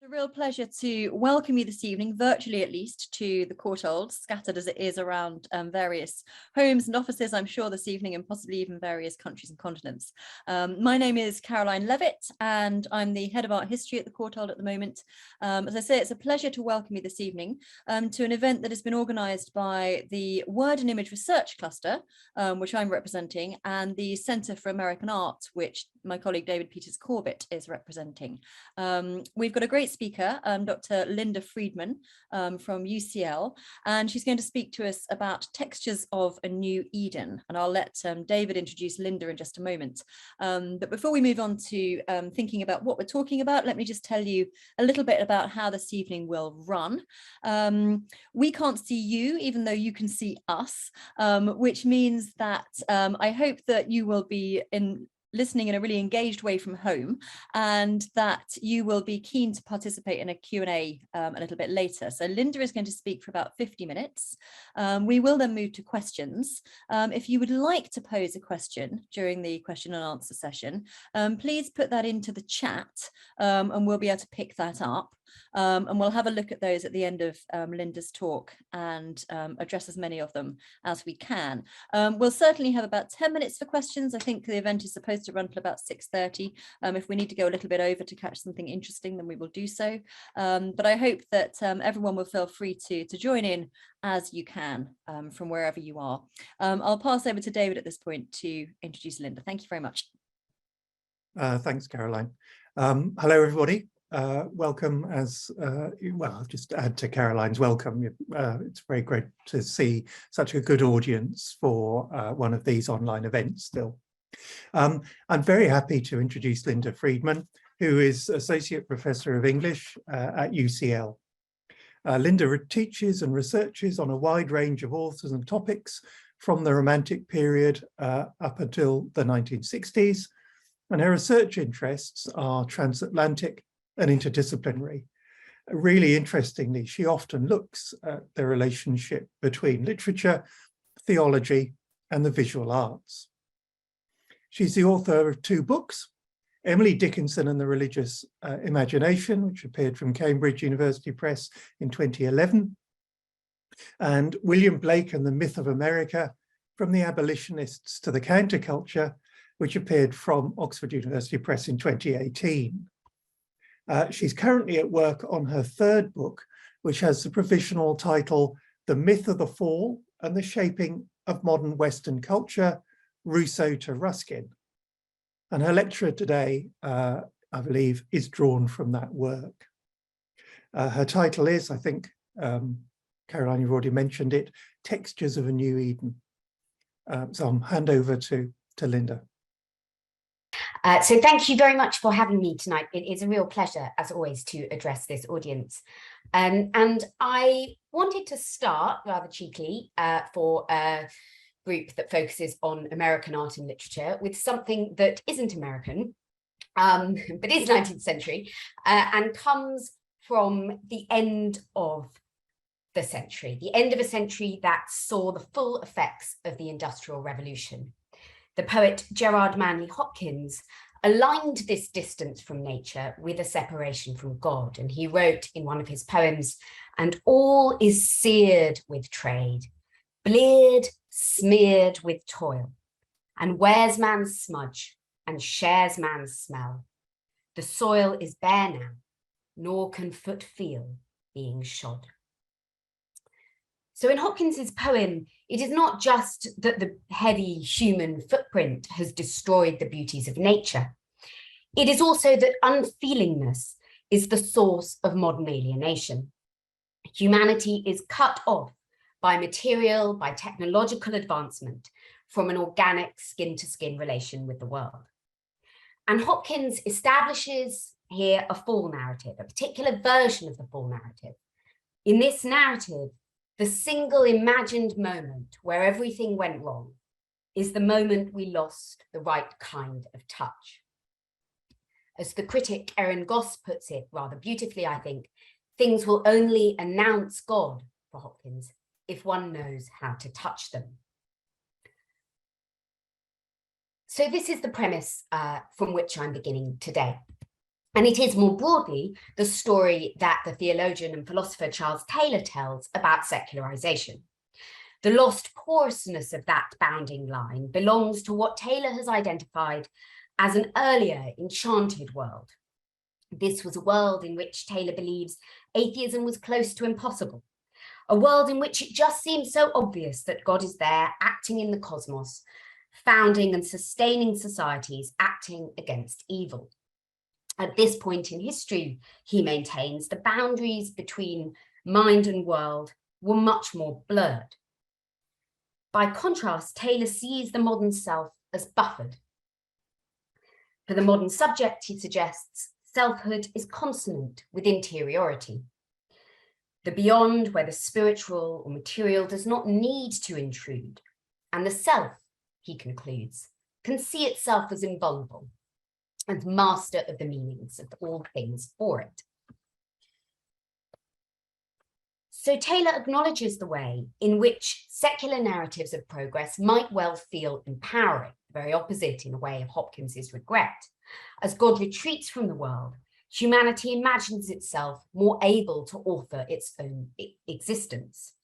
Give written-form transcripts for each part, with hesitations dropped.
A real pleasure to welcome you this evening, virtually at least, to the Courtauld, scattered as it is around various homes and offices, I'm sure, this evening, and possibly even various countries and continents. My name is Caroline Levitt, and I'm the head of art history at the Courtauld at the moment. As I say, it's a pleasure to welcome you this evening to an event that has been organised by the Word and Image Research Cluster, which I'm representing, and the Centre for American Art, which my colleague David Peters Corbett is representing. We've got a great speaker, Dr. Linda Freedman from UCL, and she's going to speak to us about textures of a new Eden. And I'll let David introduce Linda in just a moment. But before we move on to thinking about what we're talking about, let me just tell you a little bit about how this evening will run. We can't see you, even though you can see us, which means that I hope that you will be listening in a really engaged way from home, and that you will be keen to participate in a Q&A a little bit later. So Linda is going to speak for about 50 minutes. We will then move to questions. If you would like to pose a question during the question and answer session, please put that into the chat and we'll be able to pick that up. And we'll have a look at those at the end of Linda's talk and address as many of them as we can. We'll certainly have about 10 minutes for questions. I think the event is supposed to run till about 6:30. If we need to go a little bit over to catch something interesting, then we will do so. But I hope that everyone will feel free to join in as you can from wherever you are. I'll pass over to David at this point to introduce Linda. Thank you very much. Thanks, Caroline. Hello, everybody. Welcome well, I'll just add to Caroline's welcome. It's very great to see such a good audience for one of these online events still. I'm very happy to introduce Linda Freedman, who is Associate Professor of English at UCL. Linda teaches and researches on a wide range of authors and topics from the Romantic period up until the 1960s, and her research interests are transatlantic and interdisciplinary. Really interestingly, she often looks at the relationship between literature, theology, and the visual arts. She's the author of 2 books, Emily Dickinson and the Religious Imagination, which appeared from Cambridge University Press in 2011, and William Blake and the Myth of America, From the Abolitionists to the Counterculture, which appeared from Oxford University Press in 2018. She's currently at work on her 3rd book, which has the provisional title, The Myth of the Fall and the Shaping of Modern Western Culture, Rousseau to Ruskin. And her lecture today, I believe, is drawn from that work. Her title is, I think, Caroline, you've already mentioned it, Textures of a New Eden. So I'll hand over to Linda. So thank you very much for having me tonight. It is a real pleasure, as always, to address this audience. And I wanted to start rather cheekily for a group that focuses on American art and literature with something that isn't American, but is 19th century and comes from the end of the century, the end of a century that saw the full effects of the Industrial Revolution. The poet Gerard Manley Hopkins aligned this distance from nature with a separation from God. And he wrote in one of his poems, "And all is seared with trade, bleared, smeared with toil, and wears man's smudge and shares man's smell. The soil is bare now, nor can foot feel being shod." So in Hopkins's poem, it is not just that the heavy human footprint has destroyed the beauties of nature. It is also that unfeelingness is the source of modern alienation. Humanity is cut off by material, by technological advancement from an organic skin-to-skin relation with the world. And Hopkins establishes here a fall narrative, a particular version of the fall narrative. In this narrative, the single imagined moment where everything went wrong is the moment we lost the right kind of touch. As the critic Erin Goss puts it rather beautifully, I think, things will only announce God for Hopkins if one knows how to touch them. So this is the premise from which I'm beginning today. And it is more broadly the story that the theologian and philosopher Charles Taylor tells about secularization. The lost porousness of that bounding line belongs to what Taylor has identified as an earlier enchanted world. This was a world in which Taylor believes atheism was close to impossible, a world in which it just seems so obvious that God is there acting in the cosmos, founding and sustaining societies, acting against evil. At this point in history, he maintains, the boundaries between mind and world were much more blurred. By contrast, Taylor sees the modern self as buffered. For the modern subject, he suggests, selfhood is consonant with interiority. The beyond, whether spiritual or material, does not need to intrude, and the self, he concludes, can see itself as invulnerable and master of the meanings of all things for it. So Taylor acknowledges the way in which secular narratives of progress might well feel empowering, the very opposite in a way of Hopkins's regret. As God retreats from the world, humanity imagines itself more able to author its own existence.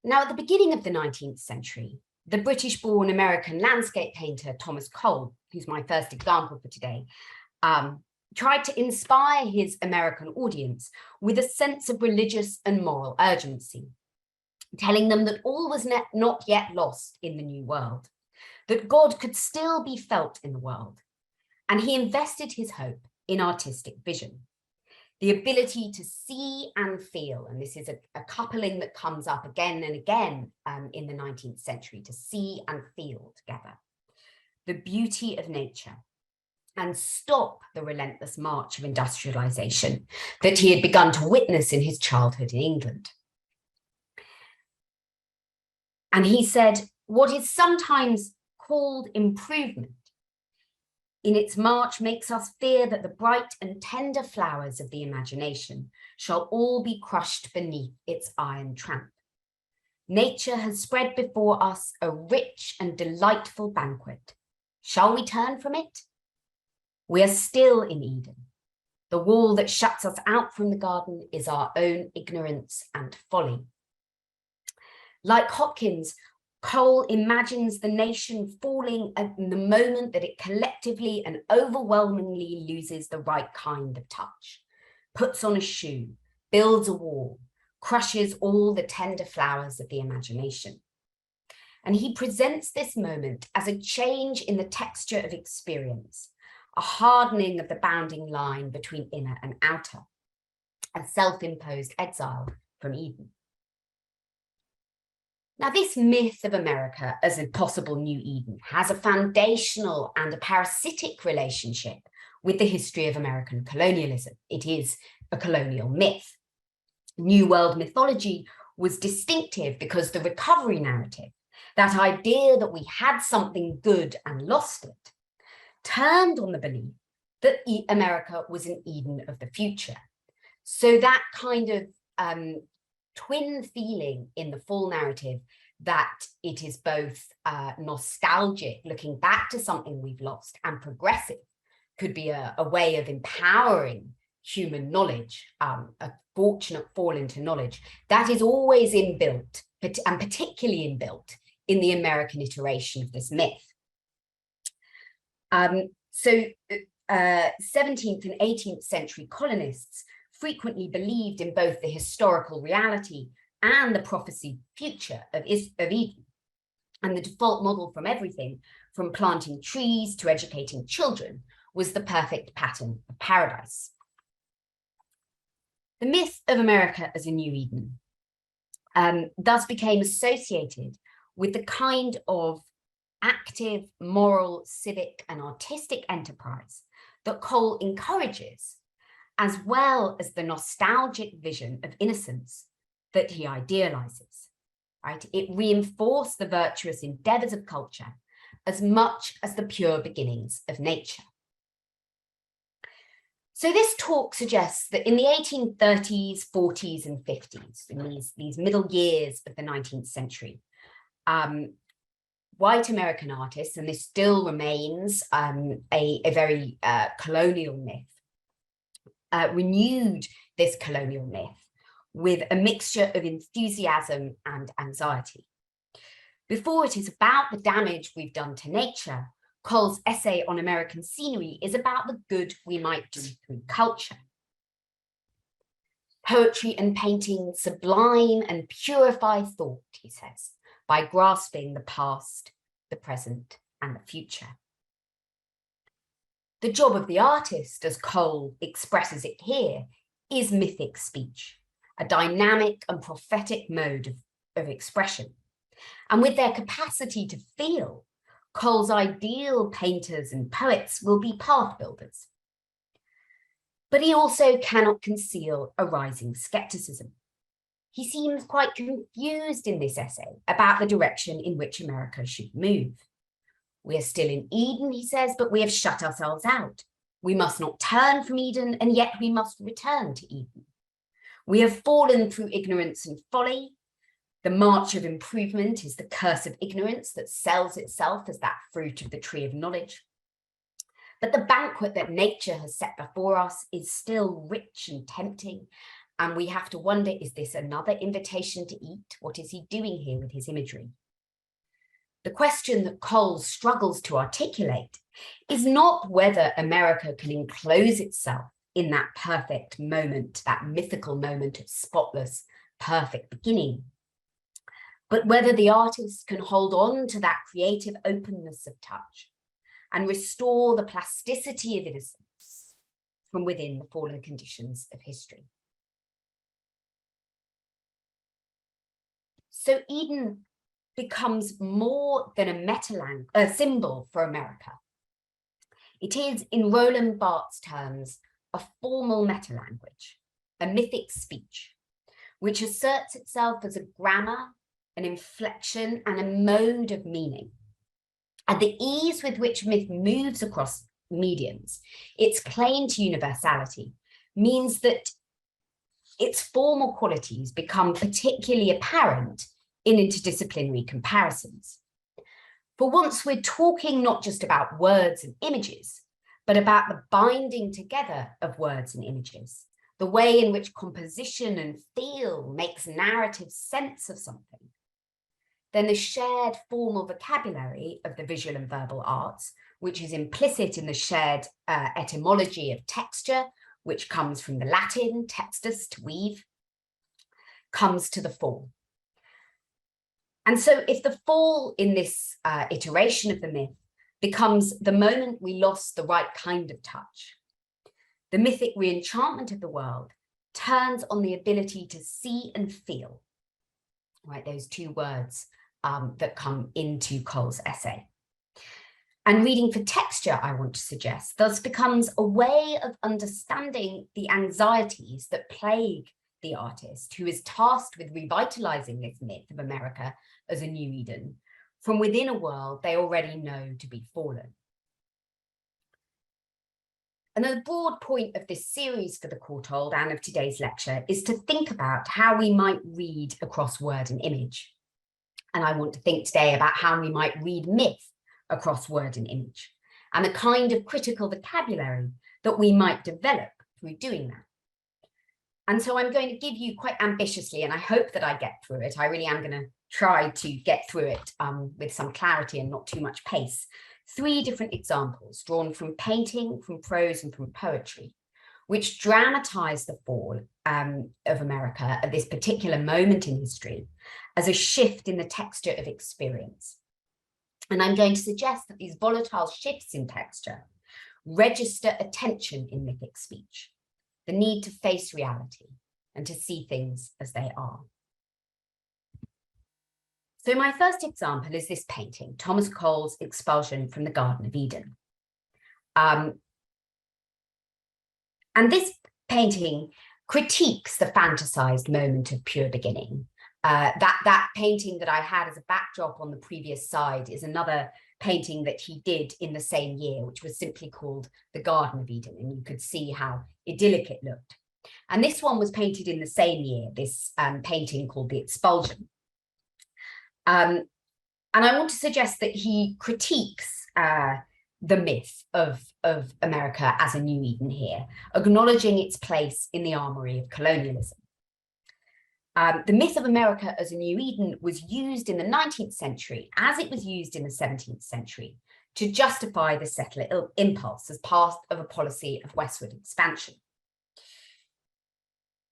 Now, at the beginning of the 19th century, the British-born American landscape painter Thomas Cole, who's my first example for today, tried to inspire his American audience with a sense of religious and moral urgency, telling them that all was not yet lost in the new world, that God could still be felt in the world. And he invested his hope in artistic vision, the ability to see and feel. And this is a coupling that comes up again and again in the 19th century, to see and feel together, the beauty of nature, and stop the relentless march of industrialization that he had begun to witness in his childhood in England. And he said, what is sometimes called improvement in its march makes us fear that the bright and tender flowers of the imagination shall all be crushed beneath its iron tramp. Nature has spread before us a rich and delightful banquet. Shall we turn from it? We are still in Eden. The wall that shuts us out from the garden is our own ignorance and folly. Like Hopkins, Cole imagines the nation falling at the moment that it collectively and overwhelmingly loses the right kind of touch, puts on a shoe, builds a wall, crushes all the tender flowers of the imagination. And he presents this moment as a change in the texture of experience, a hardening of the bounding line between inner and outer, a self-imposed exile from Eden. Now, this myth of America as a possible new Eden has a foundational and a parasitic relationship with the history of American colonialism. It is a colonial myth. New World mythology was distinctive because the recovery narrative, that idea that we had something good and lost it, turned on the belief that America was an Eden of the future. So that kind of twin feeling in the full narrative that it is both nostalgic, looking back to something we've lost, and progressive could be a way of empowering human knowledge, a fortunate fall into knowledge, that is always inbuilt, and particularly inbuilt in the American iteration of this myth. So 17th and 18th century colonists frequently believed in both the historical reality and the prophesied future of Eden. And the default model from everything, from planting trees to educating children, was the perfect pattern of paradise. The myth of America as a new Eden thus became associated with the kind of active, moral, civic, and artistic enterprise that Cole encourages, as well as the nostalgic vision of innocence that he idealizes, right? It reinforced the virtuous endeavors of culture as much as the pure beginnings of nature. So this talk suggests that in the 1830s, 40s, and 50s, in these middle years of the 19th century, white American artists, and this still remains a very colonial myth, renewed this colonial myth with a mixture of enthusiasm and anxiety. Before it is about the damage we've done to nature, Cole's essay on American scenery is about the good we might do through culture. Poetry and painting sublime and purify thought, he says, by grasping the past, the present, and the future. The job of the artist, as Cole expresses it here, is mythic speech, a dynamic and prophetic mode of expression. And with their capacity to feel, Cole's ideal painters and poets will be path builders. But he also cannot conceal a rising scepticism. He seems quite confused in this essay about the direction in which America should move. We are still in Eden, he says, but we have shut ourselves out. We must not turn from Eden, and yet we must return to Eden. We have fallen through ignorance and folly. The march of improvement is the curse of ignorance that sells itself as that fruit of the tree of knowledge. But the banquet that nature has set before us is still rich and tempting, and we have to wonder, is this another invitation to eat? What is he doing here with his imagery? The question that Cole struggles to articulate is not whether America can enclose itself in that perfect moment, that mythical moment of spotless, perfect beginning, but whether the artist can hold on to that creative openness of touch and restore the plasticity of innocence from within the fallen conditions of history. So Eden becomes more than a symbol for America. It is, in Roland Barthes' terms, a formal meta-language, a mythic speech, which asserts itself as a grammar, an inflection, and a mode of meaning. And the ease with which myth moves across mediums, its claim to universality, means that its formal qualities become particularly apparent in interdisciplinary comparisons. For once, we're talking not just about words and images, but about the binding together of words and images, the way in which composition and feel makes narrative sense of something. Then the shared formal vocabulary of the visual and verbal arts, which is implicit in the shared etymology of texture, which comes from the Latin textus, to weave, comes to the fore. And so if the fall in this iteration of the myth becomes the moment we lost the right kind of touch, the mythic reenchantment of the world turns on the ability to see and feel, right? Those two words that come into Cole's essay. And reading for texture, I want to suggest, thus becomes a way of understanding the anxieties that plague the artist, who is tasked with revitalizing this myth of America as a new Eden from within a world they already know to be fallen. And the broad point of this series for the Courtauld and of today's lecture is to think about how we might read across word and image. And I want to think today about how we might read myth across word and image, and the kind of critical vocabulary that we might develop through doing that. And so I'm going to give you quite ambitiously, and I hope that I get through it. I really am going to try to get through it with some clarity and not too much pace. 3 different examples drawn from painting, from prose, and from poetry, which dramatize the fall of America at this particular moment in history as a shift in the texture of experience. And I'm going to suggest that these volatile shifts in texture register a tension in mythic speech, the need to face reality and to see things as they are. So my first example is this painting, Thomas Cole's Expulsion from the Garden of Eden. And this painting critiques the fantasized moment of pure beginning. That painting that I had as a backdrop on the previous slide is another painting that he did in the same year, which was simply called The Garden of Eden, and you could see how idyllic it looked. And this one was painted in the same year, this painting called The Expulsion. And I want to suggest that he critiques the myth of America as a New Eden here, acknowledging its place in the armory of colonialism. The myth of America as a New Eden was used in the 19th century, as it was used in the 17th century, to justify the settler impulse as part of a policy of westward expansion.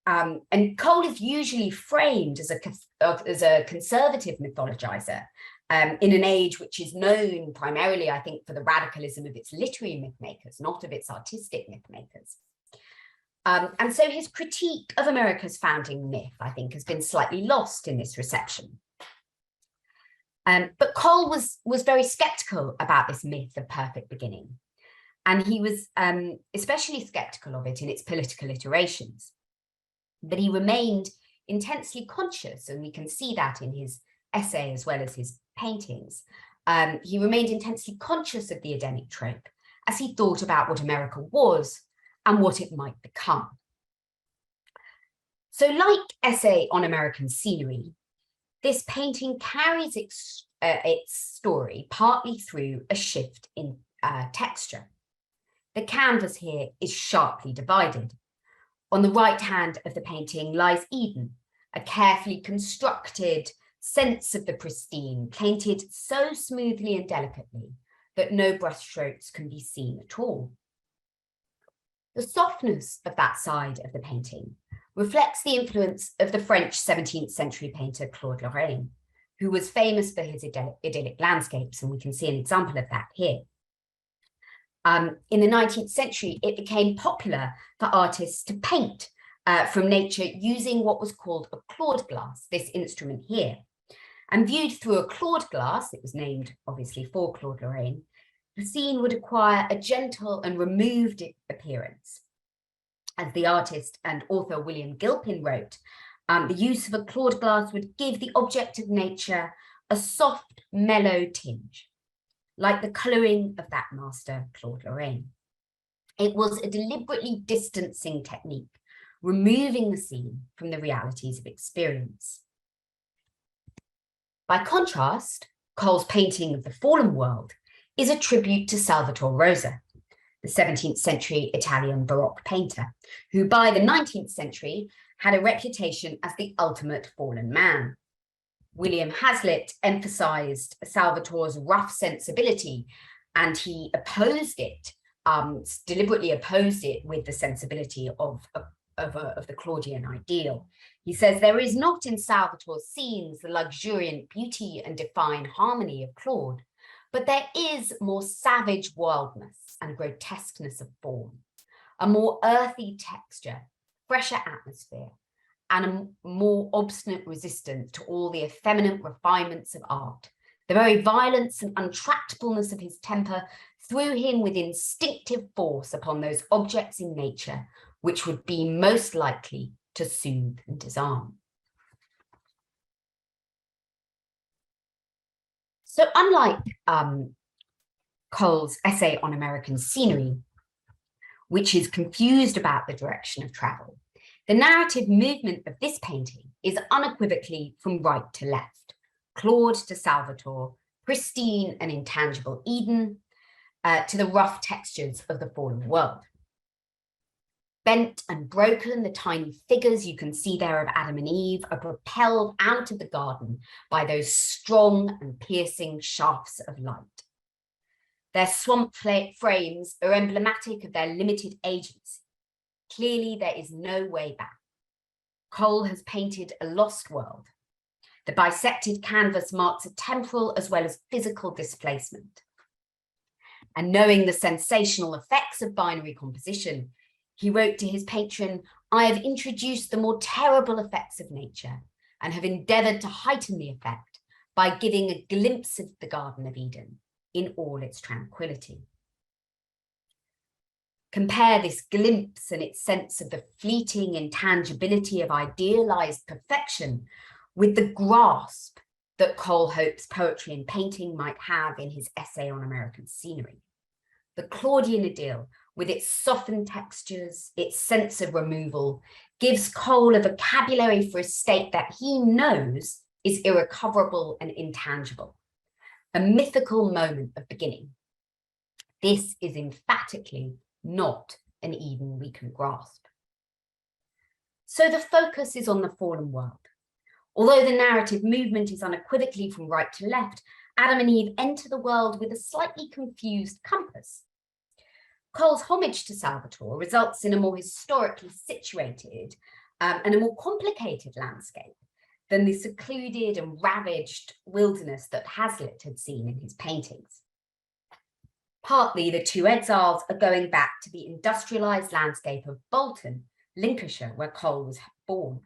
And Cole is usually framed as a conservative mythologizer in an age which is known primarily, I think, for the radicalism of its literary myth makers, not of its artistic myth makers. And so his critique of America's founding myth, I think, has been slightly lost in this reception. But Cole was very skeptical about this myth of perfect beginning. And he was especially skeptical of it in its political iterations. But he remained intensely conscious, and we can see that in his essay as well as his paintings. He remained intensely conscious of the Edenic trope as he thought about what America was and what it might become. So like Essay on American Scenery, this painting carries its story partly through a shift in texture. The canvas here is sharply divided. On the right hand of the painting lies Eden, a carefully constructed sense of the pristine, painted so smoothly and delicately that no brushstrokes can be seen at all. The softness of that side of the painting reflects the influence of the French 17th century painter Claude Lorraine, who was famous for his idyllic landscapes, and we can see an example of that here. In the 19th century, it became popular for artists to paint from nature using what was called a Claude glass, this instrument here. And viewed through a Claude glass, it was named obviously for Claude Lorraine, the scene would acquire a gentle and removed appearance. As the artist and author William Gilpin wrote, the use of a Claude glass would give the object of nature a soft, mellow tinge, like the colouring of that master, Claude Lorraine. It was a deliberately distancing technique, removing the scene from the realities of experience. By contrast, Cole's painting of the fallen world is a tribute to Salvator Rosa, the 17th century Italian Baroque painter, who by the 19th century had a reputation as the ultimate fallen man. William Hazlitt emphasized Salvator's rough sensibility, and he opposed it, deliberately opposed it with the sensibility of the Claudian ideal. He says, there is not in Salvator's scenes the luxuriant beauty and divine harmony of Claude, but there is more savage wildness and grotesqueness of form, a more earthy texture, fresher atmosphere, and a more obstinate resistance to all the effeminate refinements of art. The very violence and untractableness of his temper threw him with instinctive force upon those objects in nature which would be most likely to soothe and disarm. So unlike Cole's essay on American scenery, which is confused about the direction of travel, the narrative movement of this painting is unequivocally from right to left, Claude to Salvator, pristine and intangible Eden, to the rough textures of the fallen world. Bent and broken, the tiny figures you can see there of Adam and Eve are propelled out of the garden by those strong and piercing shafts of light. Their swamp frames are emblematic of their limited agency. Clearly, there is no way back. Cole has painted a lost world. The bisected canvas marks a temporal as well as physical displacement. And knowing the sensational effects of binary composition, he wrote to his patron, I have introduced the more terrible effects of nature and have endeavoured to heighten the effect by giving a glimpse of the Garden of Eden in all its tranquility. Compare this glimpse and its sense of the fleeting intangibility of idealized perfection with the grasp that Cole hopes poetry and painting might have in his essay on American scenery. The Claudian idyll, with its softened textures, its sense of removal, gives Cole a vocabulary for a state that he knows is irrecoverable and intangible, a mythical moment of beginning. This is emphatically not an Eden we can grasp. So the focus is on the fallen world. Although the narrative movement is unequivocally from right to left, Adam and Eve enter the world with a slightly confused compass. Cole's homage to Salvatore results in a more historically situated and a more complicated landscape than the secluded and ravaged wilderness that Hazlitt had seen in his paintings. Partly, the two exiles are going back to the industrialised landscape of Bolton, Lincolnshire, where Cole was born.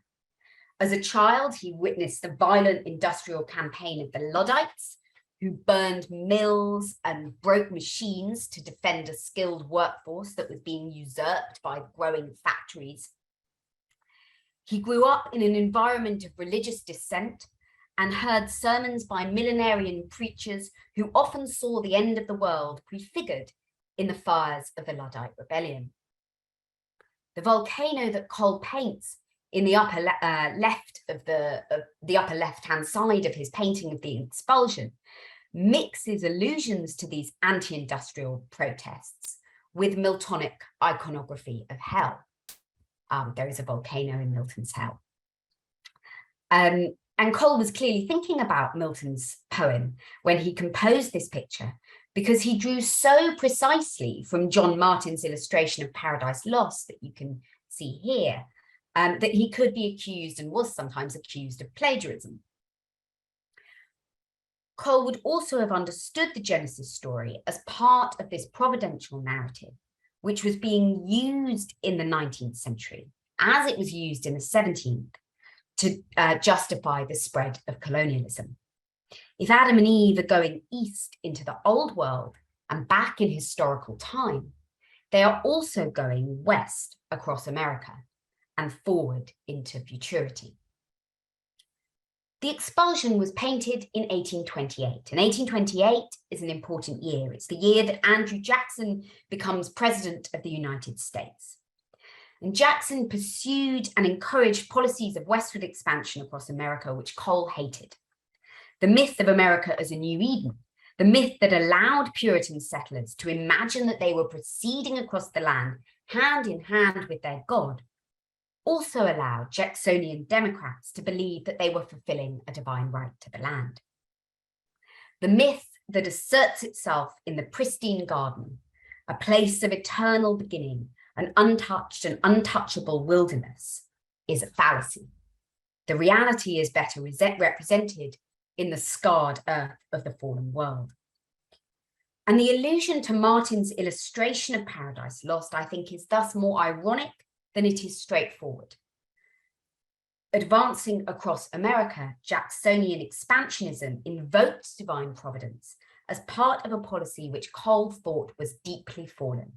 As a child, he witnessed the violent industrial campaign of the Luddites, who burned mills and broke machines to defend a skilled workforce that was being usurped by growing factories. He grew up in an environment of religious dissent and heard sermons by millenarian preachers who often saw the end of the world prefigured in the fires of the Luddite rebellion. The volcano that Cole paints in the upper left-hand side of his painting of the Expulsion mixes allusions to these anti-industrial protests with Miltonic iconography of hell. There is a volcano in Milton's hell. And Cole was clearly thinking about Milton's poem when he composed this picture, because he drew so precisely from John Martin's illustration of Paradise Lost that you can see here, that he could be accused and was sometimes accused of plagiarism. Cole would also have understood the Genesis story as part of this providential narrative, which was being used in the 19th century, as it was used in the 17th, to justify the spread of colonialism. If Adam and Eve are going east into the old world and back in historical time, they are also going west across America and forward into futurity. The Expulsion was painted in 1828, and 1828 is an important year. It's the year that Andrew Jackson becomes president of the United States. And Jackson pursued and encouraged policies of westward expansion across America, which Cole hated. The myth of America as a new Eden, the myth that allowed Puritan settlers to imagine that they were proceeding across the land hand in hand with their God, also allowed Jacksonian Democrats to believe that they were fulfilling a divine right to the land. The myth that asserts itself in the pristine garden, a place of eternal beginning, an untouched and untouchable wilderness, is a fallacy. The reality is better represented in the scarred earth of the fallen world. And the allusion to Martin's illustration of Paradise Lost, I think, is thus more ironic than it is straightforward. Advancing across America, Jacksonian expansionism invoked divine providence as part of a policy which Cole thought was deeply fallen.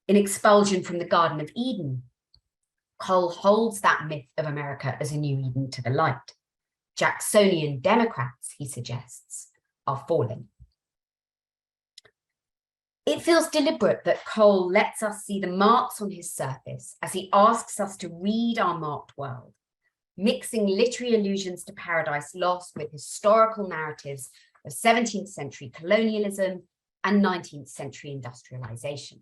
In Expulsion from the Garden of Eden, Cole holds that myth of America as a new Eden to the light. Jacksonian Democrats, he suggests, are falling. It feels deliberate that Cole lets us see the marks on his surface as he asks us to read our marked world, mixing literary allusions to Paradise Lost with historical narratives of 17th century colonialism and 19th century industrialization,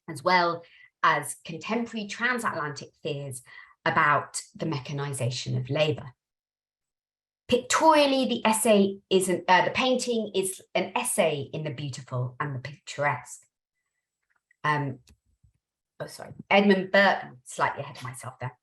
as well as contemporary transatlantic fears about the mechanization of labor. Pictorially, the painting is an essay in the beautiful and the picturesque. Edmund Burke, slightly ahead of myself there.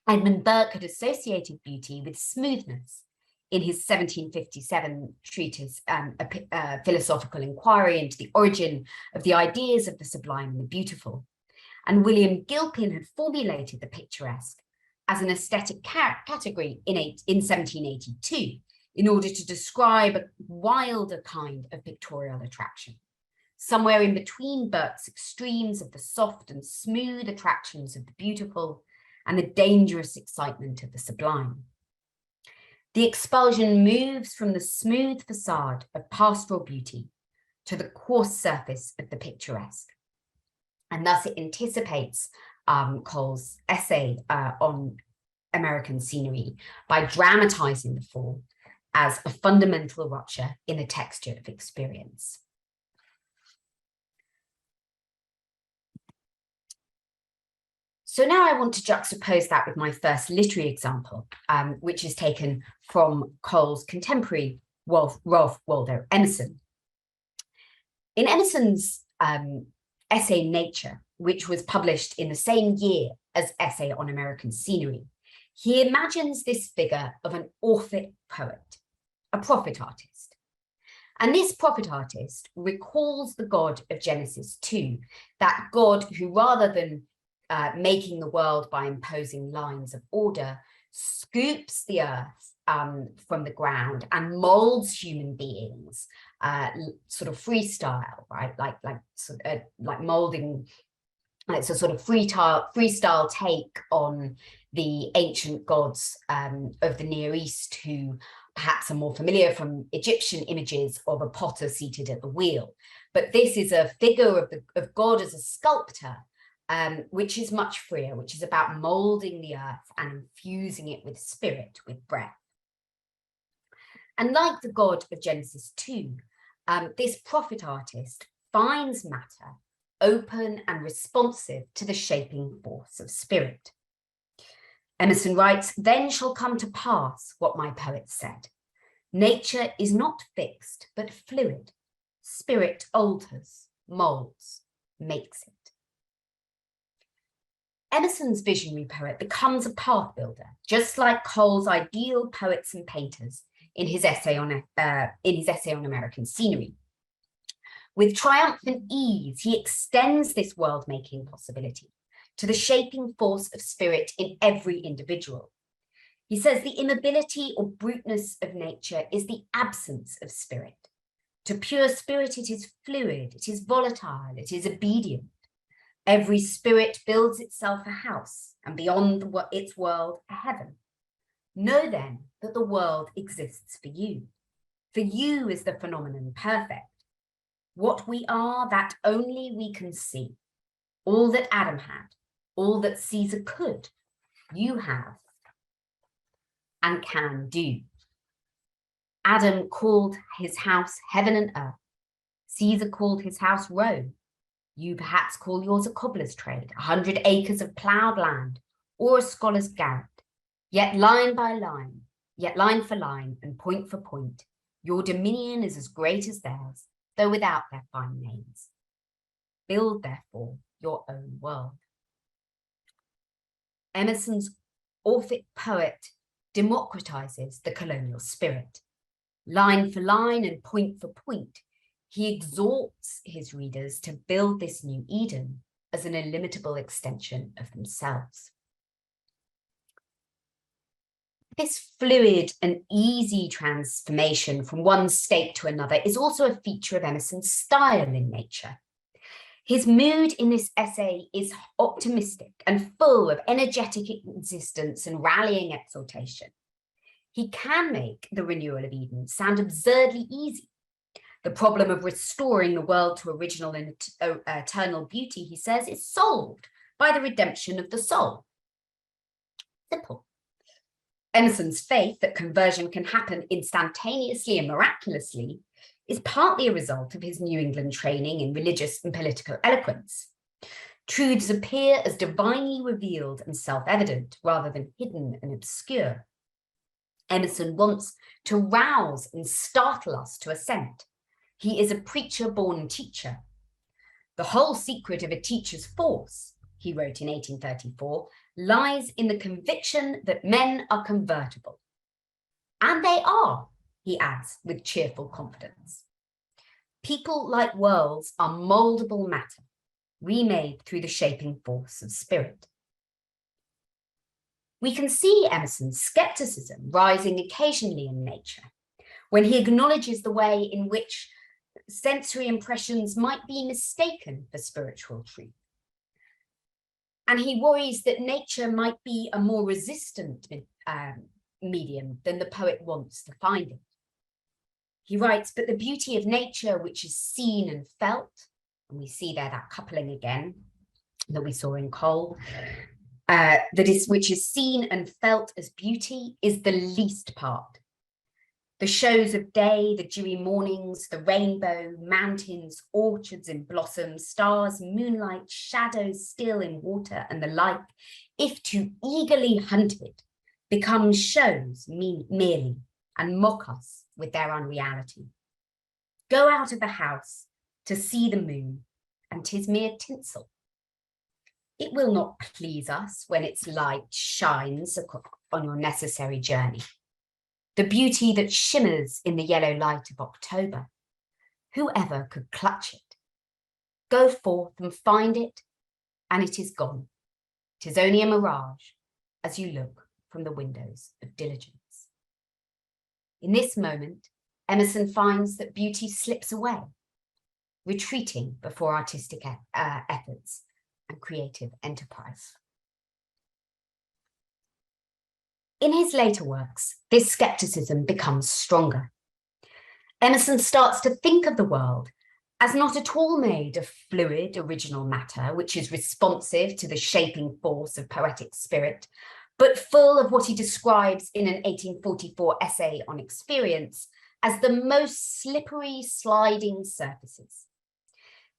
Edmund Burke had associated beauty with smoothness in his 1757 treatise, a philosophical inquiry into the origin of the ideas of the sublime and the beautiful. And William Gilpin had formulated the picturesque as an aesthetic category in 1782 in order to describe a wilder kind of pictorial attraction, somewhere in between Burke's extremes of the soft and smooth attractions of the beautiful and the dangerous excitement of the sublime. The Expulsion moves from the smooth facade of pastoral beauty to the coarse surface of the picturesque. And thus it anticipates Cole's essay on American scenery by dramatizing the fall as a fundamental rupture in the texture of experience. So now I want to juxtapose that with my first literary example, which is taken from Cole's contemporary Ralph Waldo Emerson. In Emerson's essay Nature, which was published in the same year as Essay on American Scenery, he imagines this figure of an orphic poet, a prophet artist. And this prophet artist recalls the God of Genesis 2, that God who, rather than making the world by imposing lines of order, scoops the earth from the ground and molds human beings, sort of freestyle, right? Like molding. It's a sort of freestyle take on the ancient gods of the Near East, who perhaps are more familiar from Egyptian images of a potter seated at the wheel. But this is a figure of God as a sculptor, which is much freer, which is about molding the earth and infusing it with spirit, with breath. And like the God of Genesis 2, this prophet artist finds matter open and responsive to the shaping force of spirit. Emerson writes, "Then shall come to pass what my poet said. Nature is not fixed, but fluid. Spirit alters, molds, makes it." Emerson's visionary poet becomes a path builder, just like Cole's ideal poets and painters in his essay on American Scenery. With triumphant ease, he extends this world-making possibility to the shaping force of spirit in every individual. He says the immobility or bruteness of nature is the absence of spirit. To pure spirit, it is fluid, it is volatile, it is obedient. Every spirit builds itself a house, and beyond its world, a heaven. Know then that the world exists for you. For you is the phenomenon perfect. What we are, that only we can see. All that Adam had, all that Caesar could, you have and can do. Adam called his house heaven and earth. Caesar called his house Rome. You perhaps call yours a cobbler's trade, 100 acres of ploughed land, or a scholar's garret. Yet line by line, yet line for line and point for point, your dominion is as great as theirs, though without their fine names. Build, therefore, your own world. Emerson's orphic poet democratizes the colonial spirit. Line for line and point for point, he exhorts his readers to build this new Eden as an illimitable extension of themselves. This fluid and easy transformation from one state to another is also a feature of Emerson's style in nature. His mood in this essay is optimistic and full of energetic insistence and rallying exaltation. He can make the renewal of Eden sound absurdly easy. The problem of restoring the world to original and eternal beauty, he says, is solved by the redemption of the soul. Simple. Emerson's faith that conversion can happen instantaneously and miraculously is partly a result of his New England training in religious and political eloquence. Truths appear as divinely revealed and self-evident rather than hidden and obscure. Emerson wants to rouse and startle us to assent. He is a preacher born teacher. The whole secret of a teacher's force, he wrote in 1834, lies in the conviction that men are convertible. And they are, he adds with cheerful confidence. People, like worlds, are moldable matter, remade through the shaping force of spirit. We can see Emerson's scepticism rising occasionally in nature, when he acknowledges the way in which sensory impressions might be mistaken for spiritual truth. And he worries that nature might be a more resistant medium than the poet wants to find it. He writes, but the beauty of nature, which is seen and felt, and we see there that coupling again that we saw in Cole, which is seen and felt as beauty, is the least part. The shows of day, the dewy mornings, the rainbow, mountains, orchards in blossom, stars, moonlight, shadows still in water, and the like, if too eagerly hunted, become shows merely and mock us with their unreality. Go out of the house to see the moon, and 'tis mere tinsel. It will not please us when its light shines on your necessary journey. The beauty that shimmers in the yellow light of October, whoever could clutch it? Go forth and find it, and it is gone. 'Tis only a mirage as you look from the windows of diligence. In this moment, Emerson finds that beauty slips away, retreating before artistic efforts and creative enterprise. In his later works, this scepticism becomes stronger. Emerson starts to think of the world as not at all made of fluid original matter, which is responsive to the shaping force of poetic spirit, but full of what he describes in an 1844 essay on experience as the most slippery sliding surfaces.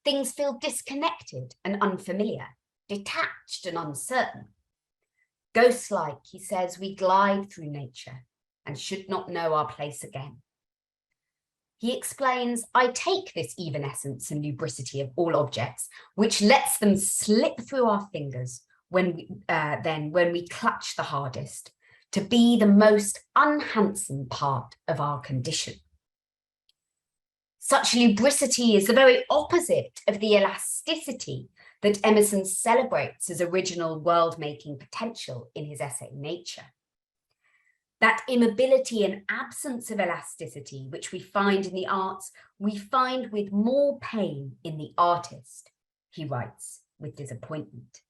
Things feel disconnected and unfamiliar, detached and uncertain. Ghost-like, he says, we glide through nature and should not know our place again. He explains, I take this evanescence and lubricity of all objects, which lets them slip through our fingers when we clutch the hardest, to be the most unhandsome part of our condition. Such lubricity is the very opposite of the elasticity that Emerson celebrates as original world-making potential in his essay, Nature. That immobility and absence of elasticity, which we find in the arts, we find with more pain in the artist, he writes with disappointment.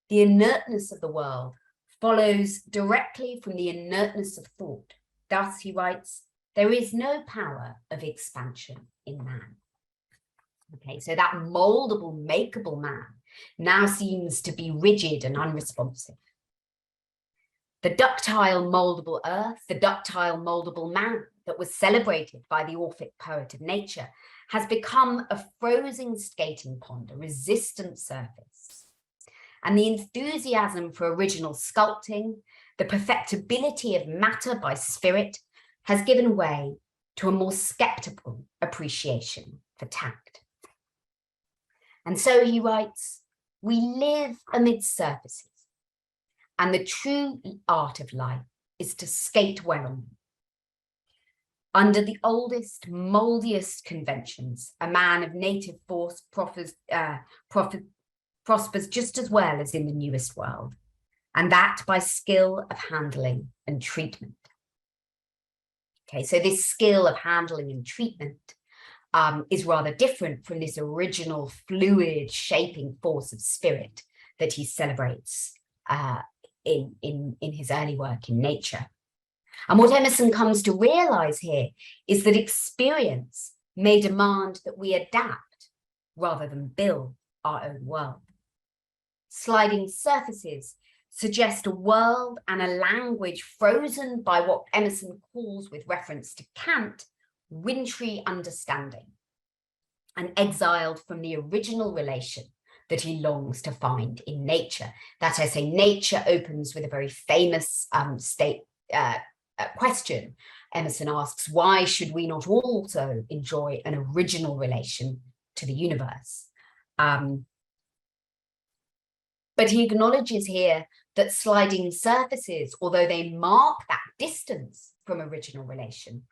The inertness of the world follows directly from the inertness of thought. Thus, he writes, there is no power of expansion in man. Okay, so that moldable, makeable man now seems to be rigid and unresponsive. The ductile, moldable earth, the ductile, moldable man that was celebrated by the Orphic poet of nature has become a frozen skating pond, a resistant surface. And the enthusiasm for original sculpting, the perfectibility of matter by spirit, has given way to a more skeptical appreciation for tact. And so he writes, we live amid surfaces, and the true art of life is to skate well on them. Under the oldest, moldiest conventions, a man of native force prospers just as well as in the newest world, and that by skill of handling and treatment. Okay, so this skill of handling and treatment is rather different from this original fluid shaping force of spirit that he celebrates in his early work in Nature. And what Emerson comes to realize here is that experience may demand that we adapt rather than build our own world. Sliding surfaces suggest a world and a language frozen by what Emerson calls, with reference to Kant, wintry understanding, and exiled from the original relation that he longs to find in nature. That I say, Nature opens with a very famous question. Emerson asks, why should we not also enjoy an original relation to the universe? But he acknowledges here that sliding surfaces, although they mark that distance from original relation,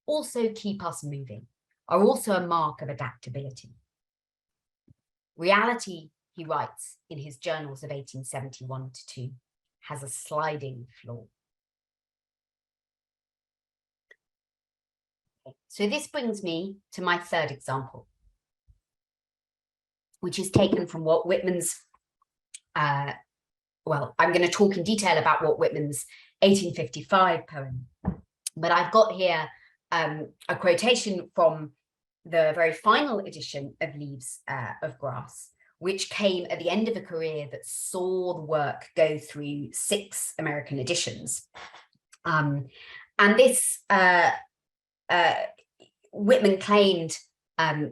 also keep us moving, are also a mark of adaptability. Reality, he writes in his journals of 1871 to 2, has a sliding floor. Okay, so this brings me to my third example, which is taken from Walt Whitman's, well, I'm going to talk in detail about Walt Whitman's 1855 poem, but I've got here a quotation from the very final edition of Leaves of Grass, which came at the end of a career that saw the work go through 6 American editions. And And this Whitman claimed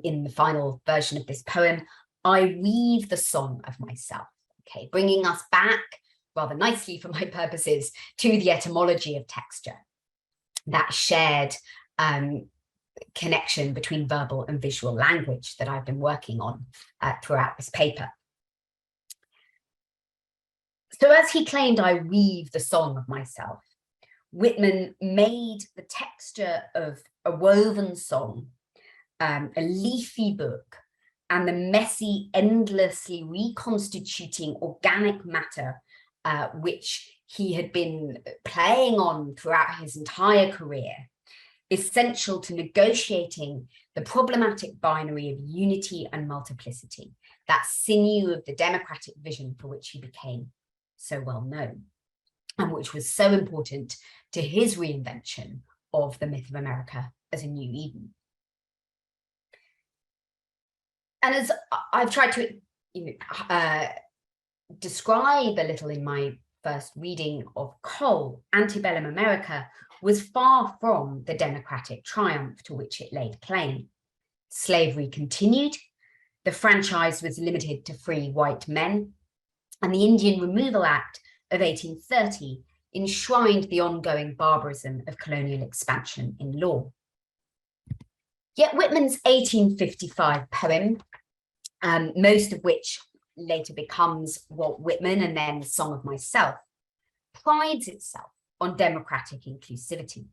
in the final version of this poem, I weave the song of myself, okay, bringing us back rather nicely for my purposes to the etymology of texture, that shared connection between verbal and visual language that I've been working on throughout this paper. So as he claimed, I weave the song of myself, Whitman made the texture of a woven song, a leafy book, and the messy, endlessly reconstituting organic matter, which he had been playing on throughout his entire career, essential to negotiating the problematic binary of unity and multiplicity, that sinew of the democratic vision for which he became so well known, and which was so important to his reinvention of the myth of America as a new Eden. And as I've tried to describe a little in my first reading of Cole, antebellum America was far from the democratic triumph to which it laid claim. Slavery continued, the franchise was limited to free white men, and the Indian Removal Act of 1830 enshrined the ongoing barbarism of colonial expansion in law. Yet Whitman's 1855 poem, most of which later becomes Walt Whitman and then Song of Myself, prides itself on democratic inclusivity.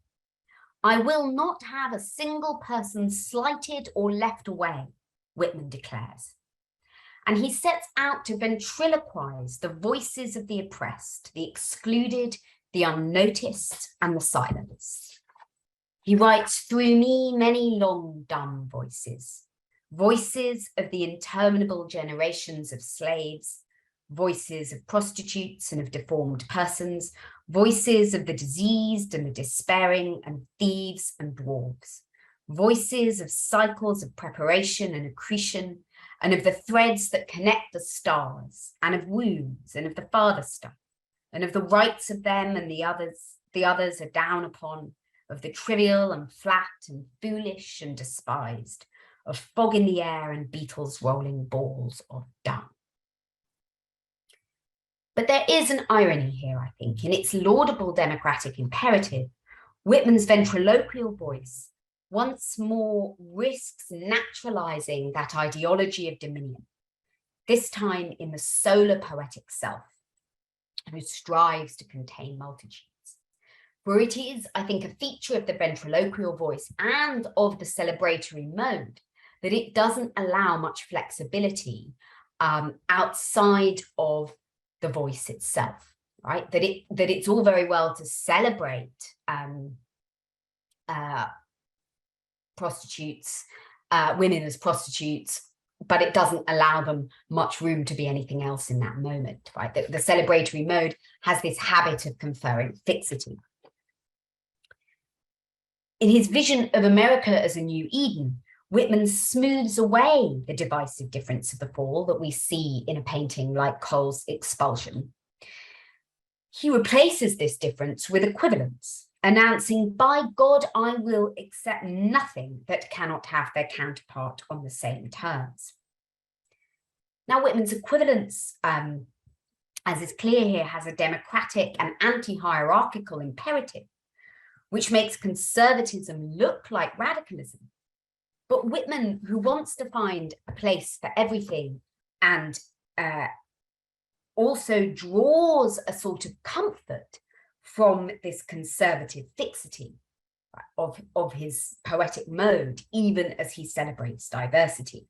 I will not have a single person slighted or left away, Whitman declares. And he sets out to ventriloquize the voices of the oppressed, the excluded, the unnoticed, and the silenced. He writes, through me many long dumb voices, voices of the interminable generations of slaves, voices of prostitutes and of deformed persons, voices of the diseased and the despairing and thieves and dwarves, voices of cycles of preparation and accretion, and of the threads that connect the stars, and of wounds, and of the farther stuff, and of the rights of them and the others are down upon, of the trivial and flat and foolish and despised, of fog in the air and beetles rolling balls of dung. But there is an irony here, I think. In its laudable democratic imperative, Whitman's ventriloquial voice once more risks naturalizing that ideology of dominion, this time in the solar poetic self, who strives to contain multitudes. For it is, I think, a feature of the ventriloquial voice and of the celebratory mode that it doesn't allow much flexibility outside of the voice itself, right? That it's all very well to celebrate prostitutes, women as prostitutes, but it doesn't allow them much room to be anything else in that moment, right? The celebratory mode has this habit of conferring fixity. In his vision of America as a new Eden, Whitman smooths away the divisive difference of the fall that we see in a painting like Cole's Expulsion. He replaces this difference with equivalence, announcing, by God, I will accept nothing that cannot have their counterpart on the same terms. Now, Whitman's equivalence, as is clear here, has a democratic and anti-hierarchical imperative, which makes conservatism look like radicalism. But Whitman, who wants to find a place for everything and also draws a sort of comfort from this conservative fixity of his poetic mode, even as he celebrates diversity.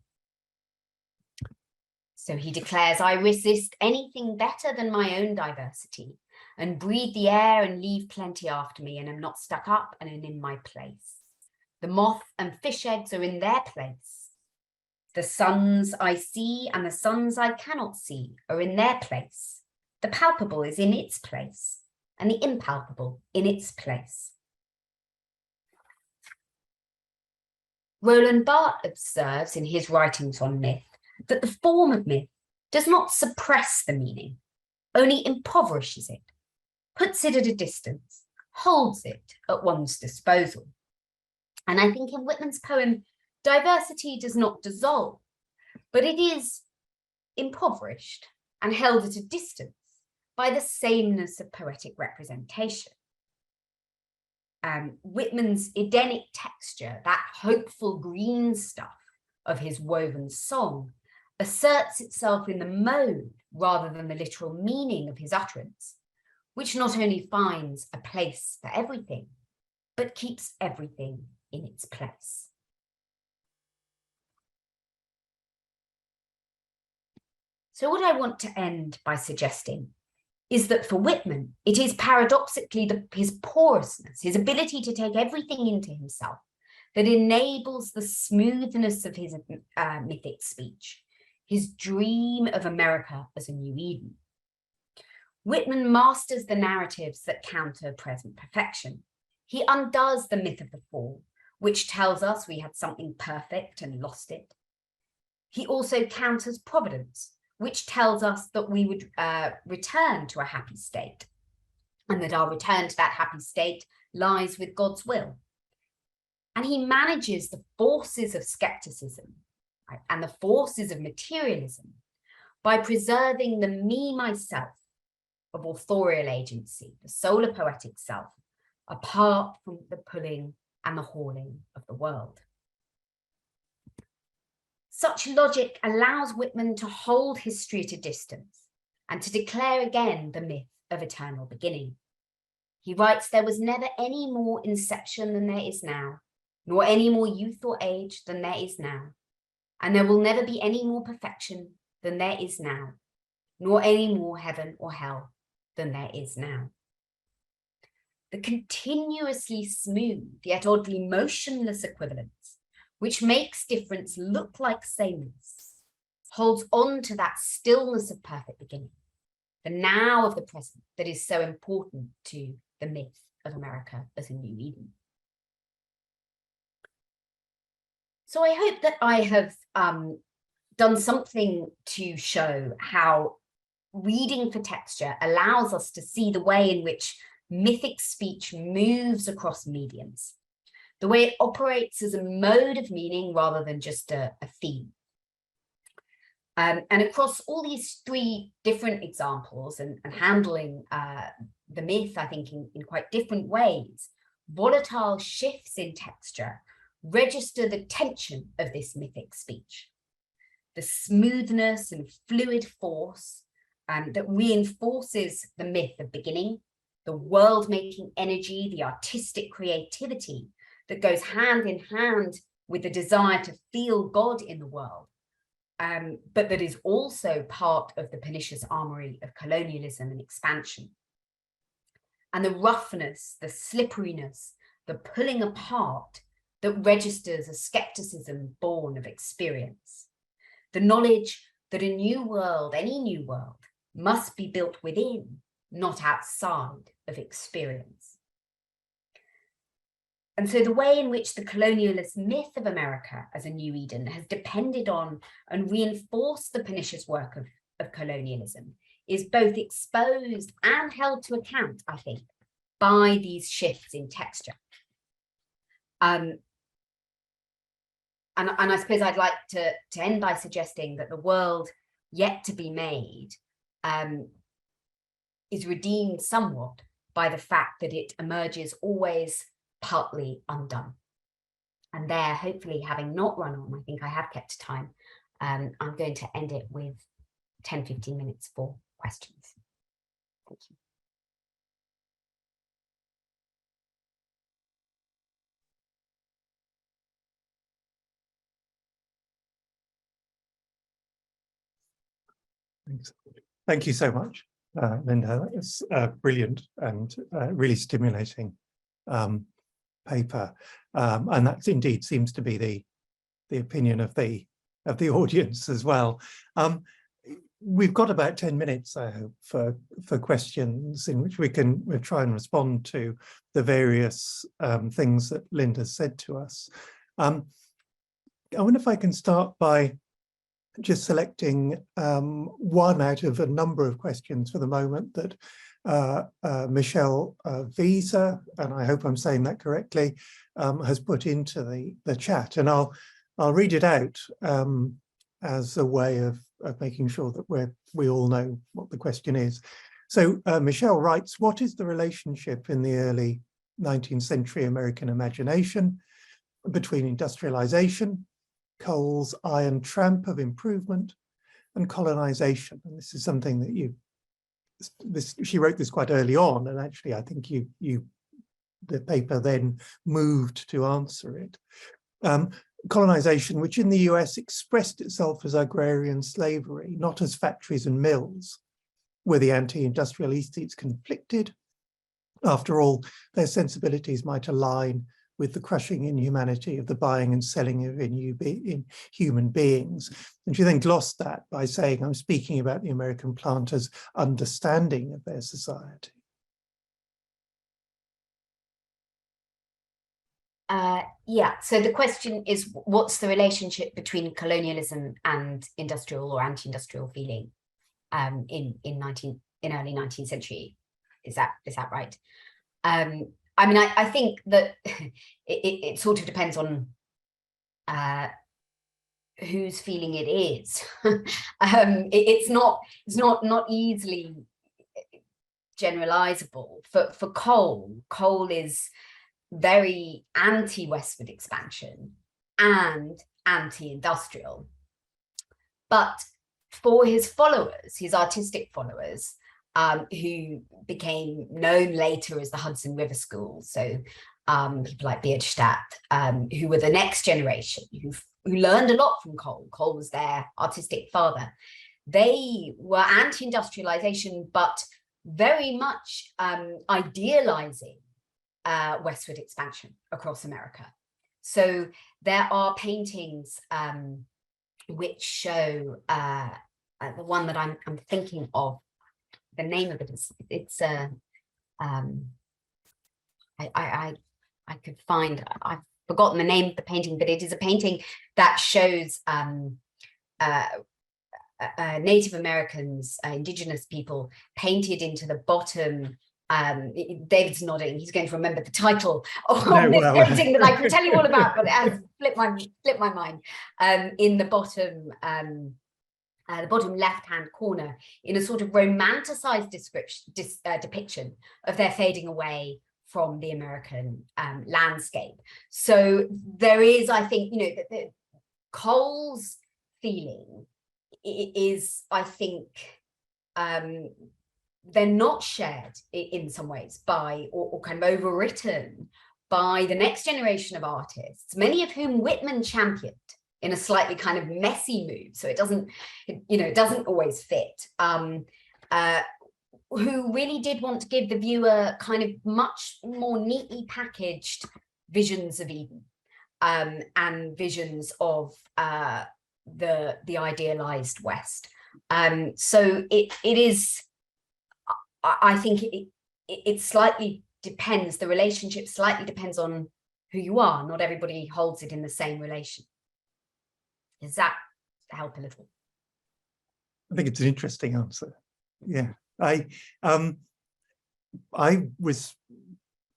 So he declares, I resist anything better than my own diversity, and breathe the air and leave plenty after me, and am not stuck up and am in my place. The moth and fish eggs are in their place. The suns I see and the suns I cannot see are in their place. The palpable is in its place, and the impalpable in its place. Roland Barthes observes in his writings on myth that the form of myth does not suppress the meaning, only impoverishes it, puts it at a distance, holds it at one's disposal. And I think in Whitman's poem, diversity does not dissolve, but it is impoverished and held at a distance by the sameness of poetic representation. Whitman's Edenic texture, that hopeful green stuff of his woven song, asserts itself in the mode rather than the literal meaning of his utterance, which not only finds a place for everything, but keeps everything in its place. So what I want to end by suggesting is that for Whitman, it is paradoxically his porousness, his ability to take everything into himself, that enables the smoothness of his mythic speech, his dream of America as a new Eden. Whitman masters the narratives that counter present perfection. He undoes the myth of the fall, which tells us we had something perfect and lost it. He also counters providence, which tells us that we would return to a happy state, and that our return to that happy state lies with God's will. And he manages the forces of scepticism, right, and the forces of materialism by preserving the me, myself of authorial agency, the solar poetic self, apart from the pulling and the hauling of the world. Such logic allows Whitman to hold history at a distance and to declare again the myth of eternal beginning. He writes, "There was never any more inception than there is now, nor any more youth or age than there is now. And there will never be any more perfection than there is now, nor any more heaven or hell than there is now." The continuously smooth yet oddly motionless equivalence, which makes difference look like sameness, holds on to that stillness of perfect beginning, the now of the present that is so important to the myth of America as a new Eden. So I hope that I have done something to show how reading for texture allows us to see the way in which mythic speech moves across mediums, the way it operates as a mode of meaning rather than just a theme. And across all these three different examples and handling the myth, I think, in quite different ways, volatile shifts in texture register the tension of this mythic speech, the smoothness and fluid force that reinforces the myth of beginning, the world-making energy, the artistic creativity that goes hand in hand with the desire to feel God in the world, but that is also part of the pernicious armory of colonialism and expansion. And the roughness, the slipperiness, the pulling apart that registers a scepticism born of experience. The knowledge that a new world, any new world, must be built within, not outside of experience. And so the way in which the colonialist myth of America as a new Eden has depended on and reinforced the pernicious work of colonialism is both exposed and held to account, I think, by these shifts in texture. And I suppose I'd like to end by suggesting that the world yet to be made is redeemed somewhat by the fact that it emerges always partly undone. And there, hopefully, having not run on, I think I have kept time, I'm going to end it with 10-15 minutes for questions. Thank you. Thanks. Thank you so much, Linda. That was brilliant and really stimulating paper, and that indeed seems to be the opinion of the audience as well. We've got about 10 minutes, I hope, for questions in which we'll try and respond to the various things that Linda said to us. I wonder if I can start by just selecting one out of a number of questions for the moment that Michelle Visa, and I hope I'm saying that correctly, has put into the chat, and I'll read it out as a way of making sure that we all know what the question is. So Michelle writes, what is the relationship in the early 19th century American imagination between industrialization, Cole's iron tramp of improvement, and colonization? And this is something that she wrote this quite early on, and actually I think the paper then moved to answer it. Colonization, which in the US expressed itself as agrarian slavery, not as factories and mills, where the anti-industrial aesthetes conflicted. After all, their sensibilities might align with the crushing inhumanity of the buying and selling of human beings. And she then glossed that by saying, I'm speaking about the American planters' understanding of their society. Yeah, so the question is, what's the relationship between colonialism and industrial or anti-industrial feeling in early 19th century? Is that right? I mean, I think that it sort of depends on whose feeling it is. It's not easily generalizable. For Cole is very anti-westward expansion and anti-industrial. But for his followers, his artistic followers, who became known later as the Hudson River School, so people like Bierstadt, who were the next generation, who learned a lot from Cole. Cole was their artistic father. They were anti-industrialization, but very much idealizing westward expansion across America. So there are paintings which show the one that I'm thinking of. The name of it is I could find, I've forgotten the name of the painting, but it is a painting that shows Native Americans, indigenous people, painted into the bottom. David's nodding, he's going to remember the title of this painting that I can tell you all about, but it has slipped my mind. In the bottom left-hand corner, in a sort of romanticized depiction of their fading away from the American landscape. So there is, I think, that Cole's feeling is, I think, they're not shared in some ways by, or kind of overwritten by the next generation of artists, many of whom Whitman championed in a slightly kind of messy move, so it doesn't always fit, who really did want to give the viewer kind of much more neatly packaged visions of Eden, and visions of the idealized West. So it is, I think it slightly depends, the relationship slightly depends on who you are. Not everybody holds it in the same relation. Does that help a little? I think it's an interesting answer. Yeah, I was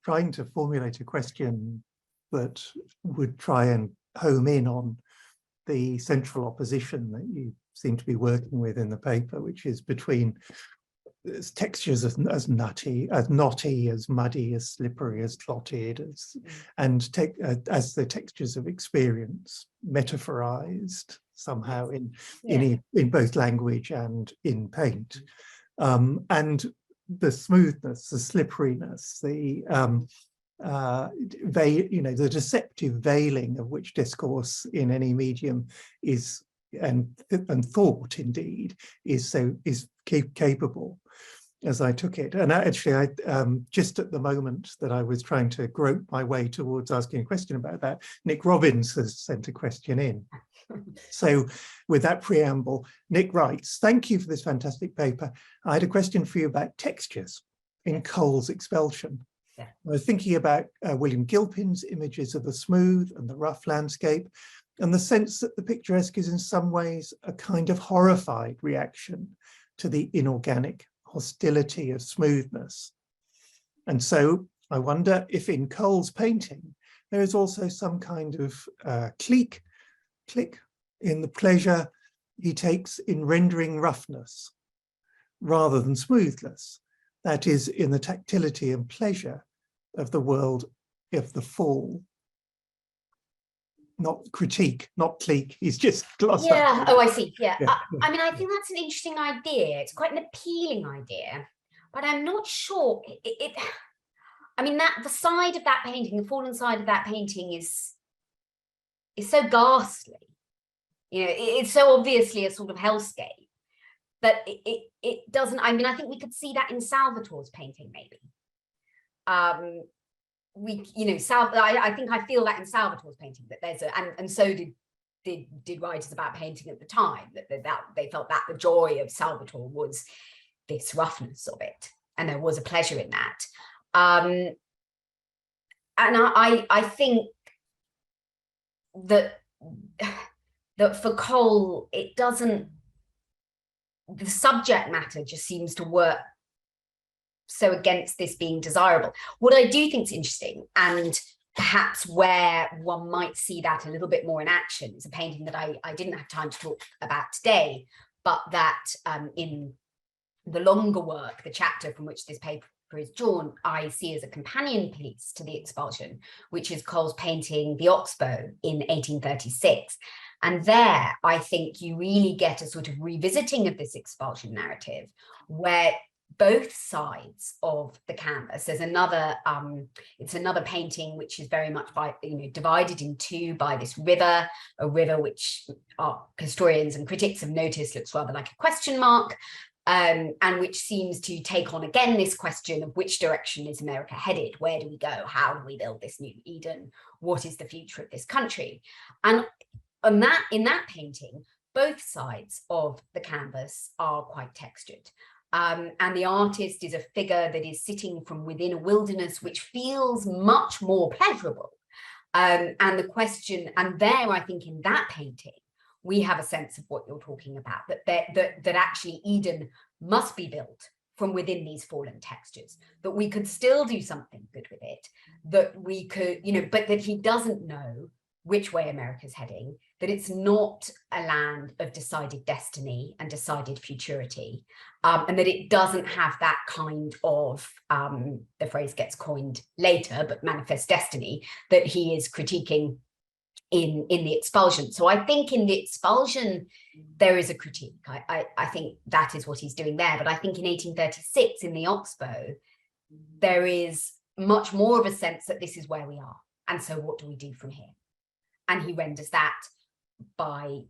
trying to formulate a question that would try and home in on the central opposition that you seem to be working with in the paper, which is between textures as knotty, as muddy, as slippery, as clotted, as the textures of experience, metaphorized somehow in both language and in paint, and the smoothness, the slipperiness, the deceptive veiling of which discourse in any medium is, and thought indeed is capable, as I took it. And actually, I just at the moment that I was trying to grope my way towards asking a question about that, Nick Robbins has sent a question in. So with that preamble, Nick writes, thank you for this fantastic paper. I had a question for you about textures in Cole's Expulsion. I was thinking about William Gilpin's images of the smooth and the rough landscape, and the sense that the picturesque is in some ways a kind of horrified reaction to the inorganic hostility of smoothness. And so I wonder if in Cole's painting, there is also some kind of click in the pleasure he takes in rendering roughness rather than smoothness. That is, in the tactility and pleasure of the world of the fall. Not critique, not clique. He's just glossed up. Yeah. Oh, I see. Yeah. Yeah. I mean, I think that's an interesting idea. It's quite an appealing idea, but I'm not sure. I mean, that the side of that painting, the fallen side of that painting, is so ghastly. You know, it's so obviously a sort of hellscape that it doesn't. I mean, I think we could see that in Salvatore's painting, maybe. I think I feel that in Salvatore's painting, that there's and so did writers about painting at the time, that they felt that the joy of Salvatore was this roughness of it, and there was a pleasure in that. And I think that for Cole, it doesn't, the subject matter just seems to work so against this being desirable. What I do think is interesting, and perhaps where one might see that a little bit more in action, is a painting that I didn't have time to talk about today, but that in the longer work, the chapter from which this paper is drawn, I see as a companion piece to the Expulsion, which is Cole's painting The Oxbow in 1836. And there, I think you really get a sort of revisiting of this Expulsion narrative, where both sides of the canvas, there's another, it's another painting which is very much divided in two by this river, a river which historians and critics have noticed looks rather like a question mark, and which seems to take on again this question of which direction is America headed? Where do we go? How do we build this new Eden? What is the future of this country? And in that painting, both sides of the canvas are quite textured. And the artist is a figure that is sitting from within a wilderness which feels much more pleasurable. And the question, and there, I think in that painting, we have a sense of what you're talking about, that actually Eden must be built from within these fallen textures, that we could still do something good with it, that we could, but that he doesn't know which way America's heading, that it's not a land of decided destiny and decided futurity, and that it doesn't have that kind of, the phrase gets coined later, but manifest destiny that he is critiquing in the Expulsion. So I think in the Expulsion, there is a critique. I think that is what he's doing there. But I think in 1836, in the Oxbow, there is much more of a sense that this is where we are. And so what do we do from here? And he renders that by,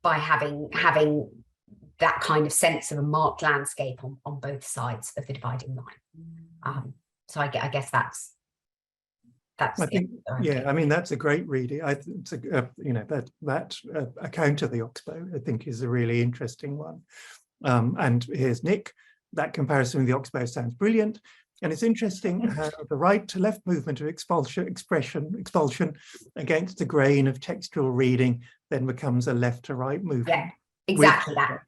by having that kind of sense of a marked landscape on both sides of the dividing line. So I guess that's I think, yeah, I mean, that's a great reading. That account of the Oxbow, I think, is a really interesting one. And here's Nick. That comparison with the Oxbow sounds brilliant. And it's interesting how the right to left movement of expulsion against the grain of textual reading then becomes a left to right movement. Yeah, exactly that.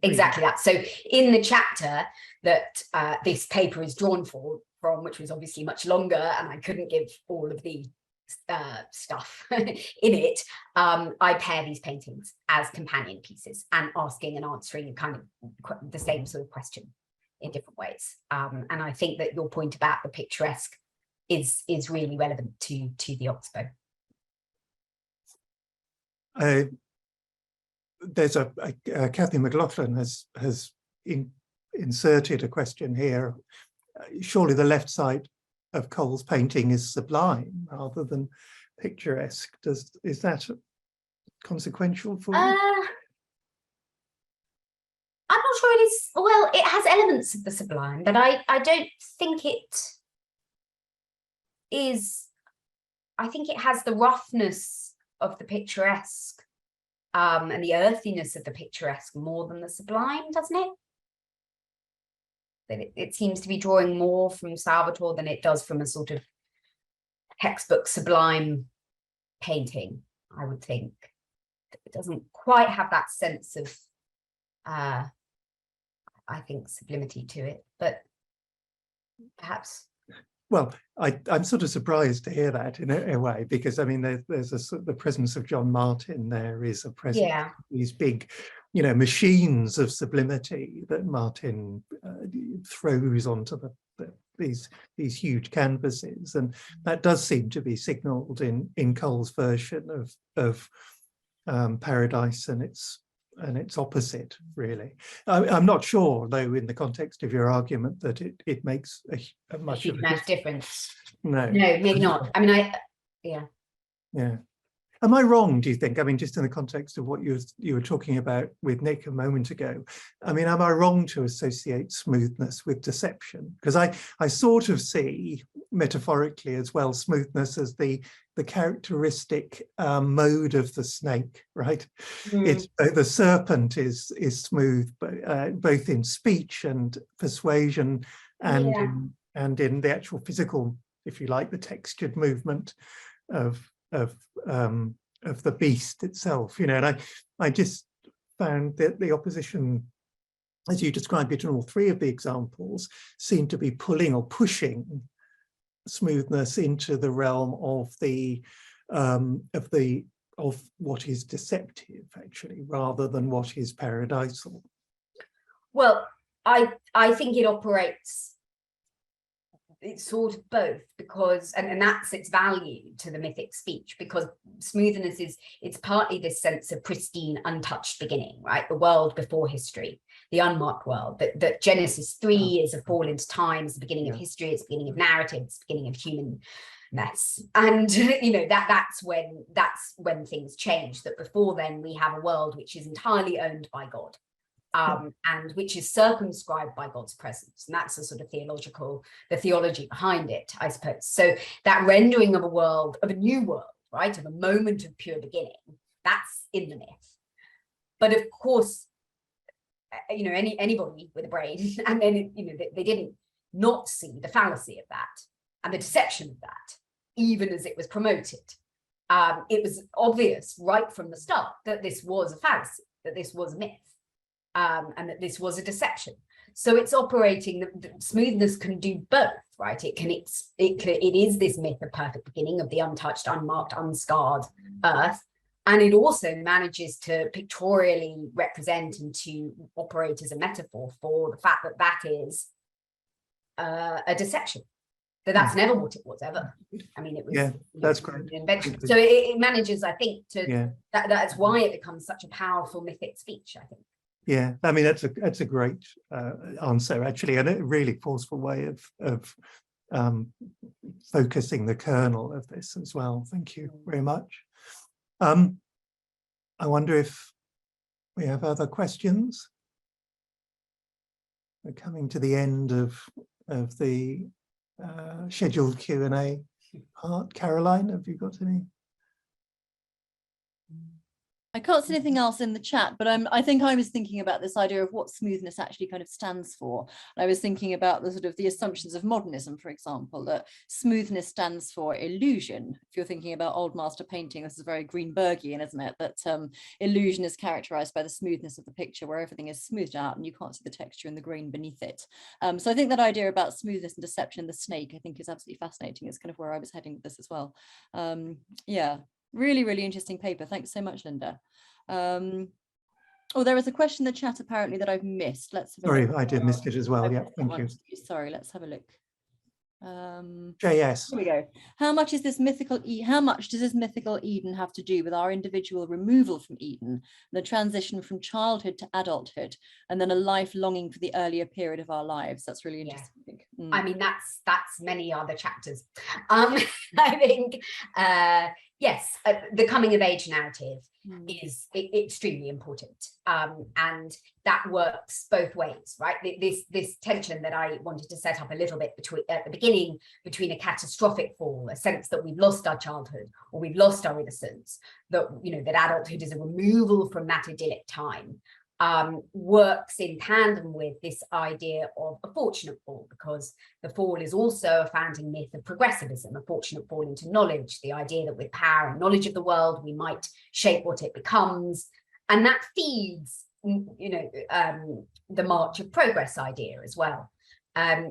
Exactly that. So in the chapter that this paper is drawn from, which was obviously much longer, and I couldn't give all of the stuff in it, I pair these paintings as companion pieces and asking and answering kind of the same sort of question in different ways. And I think that your point about the picturesque is really relevant to the Oxbow. There's Kathy McLaughlin has inserted a question here. Surely the left side of Cole's painting is sublime rather than picturesque. Is that consequential for you? I'm not sure it is. Well, it has elements of the sublime, but I don't think it is. I think it has the roughness of the picturesque and the earthiness of the picturesque more than the sublime, doesn't it? That it seems to be drawing more from Salvatore than it does from a sort of textbook sublime painting, I would think. It doesn't quite have that sense of I think, sublimity to it, but perhaps. Well, I'm sort of surprised to hear that in a way, because I mean, there's the presence of John Martin. There is a presence of these big, machines of sublimity that Martin throws onto these huge canvases, and that does seem to be signalled in Cole's version of Paradise and its opposite, really. I'm not sure, though, in the context of your argument, that it makes a much of a difference. No, maybe not. I mean, yeah. Am I wrong, do you think? I mean, just in the context of what you were talking about with Nick a moment ago, I mean, am I wrong to associate smoothness with deception? Because I sort of see, metaphorically as well, smoothness as the characteristic mode of the snake, right? It's the serpent is smooth, both in speech and persuasion, and in the actual physical, if you like, the textured movement of the beast itself, and I just found that the opposition, as you described it in all three of the examples, seemed to be pulling or pushing smoothness into the realm of what is deceptive, actually, rather than what is paradisal. Well, I think it operates. It's sort of both, because and that's its value to the mythic speech, because smoothness it's partly this sense of pristine, untouched beginning, right? The world before history, the unmarked world, that Genesis 3 is a fall into time, it's the beginning of history, it's the beginning of narrative, it's the beginning of human mess, and that's when things change. That before then we have a world which is entirely owned by God. And which is circumscribed by God's presence. And that's the sort of the theology behind it, I suppose. So that rendering of a new world, right, of a moment of pure beginning, that's in the myth. But of course, anybody with a brain, and then, they didn't not see the fallacy of that and the deception of that, even as it was promoted. It was obvious right from the start that this was a fallacy, that this was a myth. And that this was a deception. So it's operating, the smoothness can do both, right? It is this myth of perfect beginning, of the untouched, unmarked, unscarred earth. And it also manages to pictorially represent and to operate as a metaphor for the fact that is a deception. That's never what it was ever. I mean, it was that's great. An invention. So it manages, I think, to that's why it becomes such a powerful mythic speech, I think. Yeah, I mean, that's a great answer, actually, and a really forceful way of focusing the kernel of this as well. Thank you very much. I wonder if we have other questions. We're coming to the end of the scheduled Q&A part. Caroline, have you got any? I can't see anything else in the chat, but I think I was thinking about this idea of what smoothness actually kind of stands for. I was thinking about the sort of the assumptions of modernism, for example, that smoothness stands for illusion. If you're thinking about old master painting, this is very Greenbergian, isn't it? That illusion is characterized by the smoothness of the picture, where everything is smoothed out and you can't see the texture and the grain beneath it. So I think that idea about smoothness and deception, the snake, I think is absolutely fascinating. It's kind of where I was heading with this as well. Yeah. Really, really interesting paper. Thanks so much, Linda. There was a question in the chat apparently that I've missed. Let's have a Sorry, look. I did miss it as well. Yeah, thank you. Sorry, let's have a look. JS. Here we go. How much does this mythical Eden have to do with our individual removal from Eden, the transition from childhood to adulthood, and then a life longing for the earlier period of our lives? That's really interesting. I mean, that's many other chapters. I think yes, the coming of age narrative is extremely important, and that works both ways, right? This tension that I wanted to set up a little bit at the beginning between a catastrophic fall, a sense that we've lost our childhood or we've lost our innocence, that that adulthood is a removal from that idyllic time, works in tandem with this idea of a fortunate fall, because the fall is also a founding myth of progressivism, a fortunate fall into knowledge, the idea that with power and knowledge of the world, we might shape what it becomes. And that feeds the march of progress idea as well.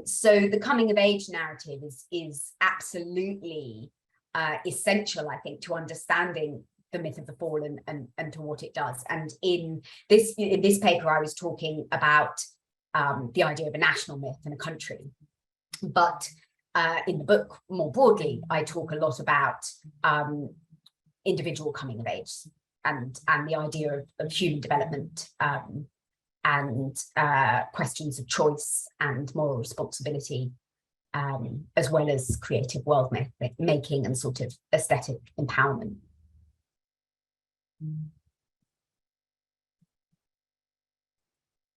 So the coming of age narrative is absolutely essential, I think, to understanding the myth of the fallen and to what it does. And in this paper, I was talking about the idea of a national myth and a country. But in the book, more broadly, I talk a lot about individual coming of age and the idea of human development and questions of choice and moral responsibility, as well as creative world making and sort of aesthetic empowerment.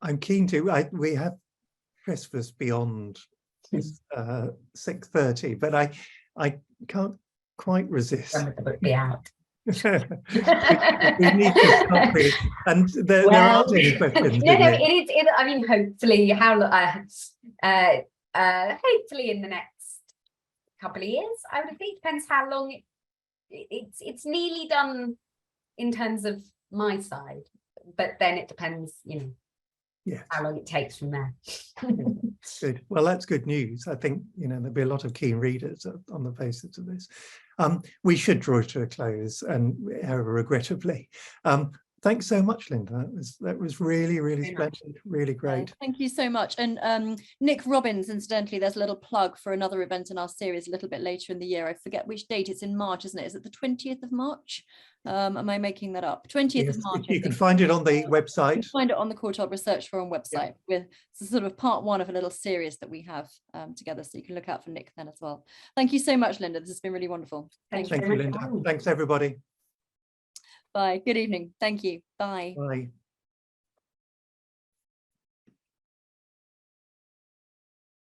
I'm keen to, we have Christmas beyond 6:30, but I can't quite resist. When would the book be out? we need to stop really. And there aren't any questions. No, it is. I mean, hopefully, hopefully in the next couple of years, I would think. Depends how long it's nearly done in terms of my side, but then it depends, yes, how long it takes from there. Good. Well, that's good news. I think there'll be a lot of keen readers on the basis of this. We should draw to a close, and regrettably. Thanks so much, Linda. That was really, really splendid, really great. Thank you so much. And Nick Robbins, incidentally, there's a little plug for another event in our series a little bit later in the year. I forget which date. It's in March, isn't it? Is it the 20th of March? Am I making that up? 20th of March. You can find it on the website. You can find it on the Courtauld Research Forum website. With sort of part one of a little series that we have together. So you can look out for Nick then as well. Thank you so much, Linda. This has been really wonderful. Thank you, Linda. Thanks, everybody. Bye. Good evening. Thank you. Bye. Bye.